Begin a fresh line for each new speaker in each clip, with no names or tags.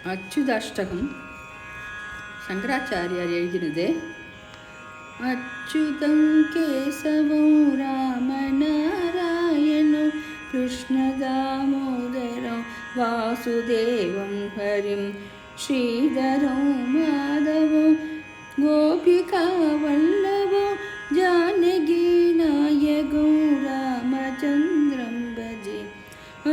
అచ్యుతాష్టకం శంకరాచార్యారు ఎഴുదినదే. అచ్యుతం కేశవం రామనారాయణం కృష్ణ దామోదరం వాసుదేవం హరిం శ్రీధరం మాధవం గోపికా వల్లభం జానకీ నాయకం రామచంద్రం భజే.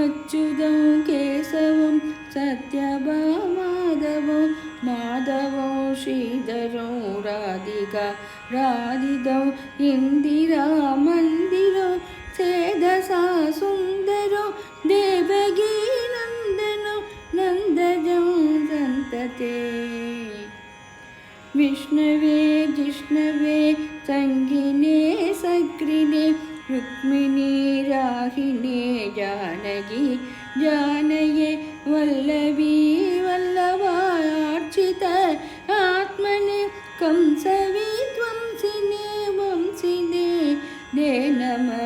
అచ్యుతం కేశవం సత్యభామాధవం మాధవం శ్రీధరం రాధికా రాధిదం ఇందిరా మందిరం సేదసా సుందరం దేవకీ నందనం నందజం సంతతే. విష్ణవే జిష్ణవే సంగినే సక్రినే రుక్మిణీ రాహిణే జానకి జానయే వల్లభీ వల్లభార్చిత ఆత్మనే కంసవీ త్వంసినే వంసినే దే నమః.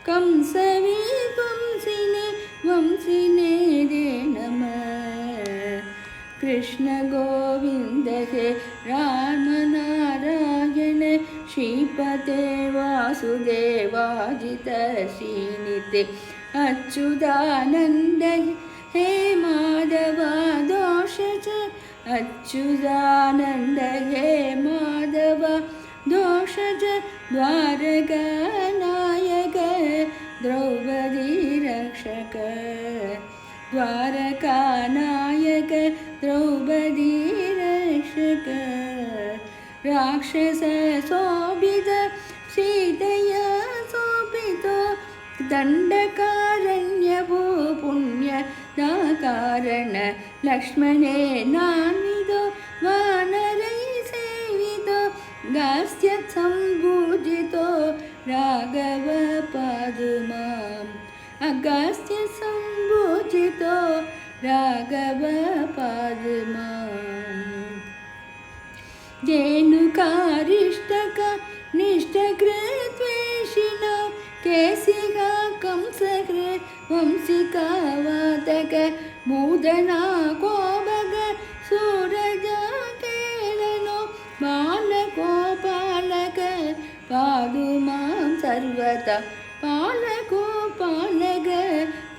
కంసవీ త్వంసినే వంసినే దే నమః. కృష్ణ గోవింద హే రామ నారాయణ శ్రీపతే వాసుదేవాజిత శ్రీనితే. అచ్యుతానంద హే మాధవ దోషజ అచ్యుతానంద హే మాధవ దోషజ ద్వారకా నాయక ద్రౌపదీ రక్షక ద్వారకా నాయక ద్రౌపదీ రక్షక. రాక్షస శోభిత సీతయా శోభితో దండకారణ్యభూ పుణ్య దాకారణ లక్ష్మణే నాన్వితో వానరై సేవితో గాస్య సంభూజితో రాఘవ పాదుమాం. అగస్త్య సంభూజితో రాఘవ పాదుమాం. జేనుకారిష్టక నిష్టకృత్వేషిణ కేసికా కంసకృ వంశికా వాతక భూదనా కోభగ సూరజాకేళనో బాలకోపాలక పాదుమాం సర్వత పాలకోపాలక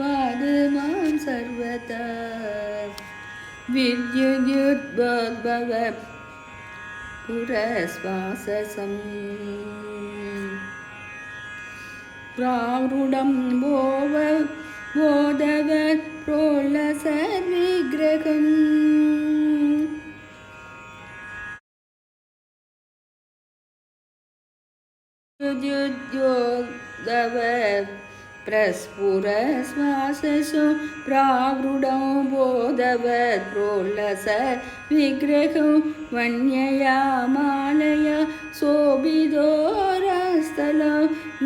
పాదుమాం సర్వత. విద్యుద్భవ పురశ్వాససం ప్రావృఢం బోధవత్ ప్రోల్లసద్ విగ్రహం. విద్యుద్యోద్ధవత్ ప్రస్ఫురశ్వాససో ప్రావృఢం బోధవత్ ప్రోల్లసద్ విగ్రహం. వన్యయా మాలయా శోభితోరస్థలం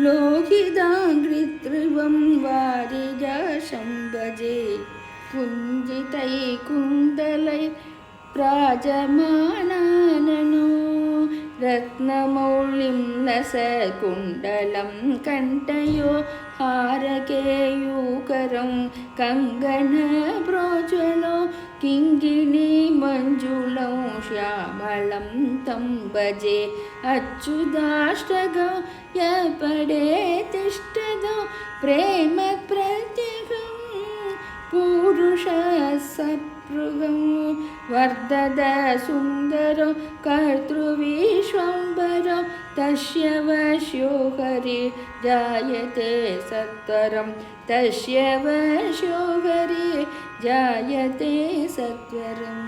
లోహితాంఘ్రిత్రివం వారిజాశం భజే. కుంజితై కుండలై ప్రాజమానానను రత్నమౌళిం లసకుండలం కంఠయో హారకేయూకరం కంగణ ప్రోజ్వలో కింగిణీ మంజుళం శ్యామళం తం భజే. అచ్యుతాష్టకం యపడే తిష్టదో ప్రేమ ప్రత్యేకం పురుష సపృగం వర్ధద సుందరో కర్తృవిశ్వంబరో తస్య వశ్యో హరి జాయతే సత్వరం తస్య వశ్యో హరి జాయతే సత్వరం.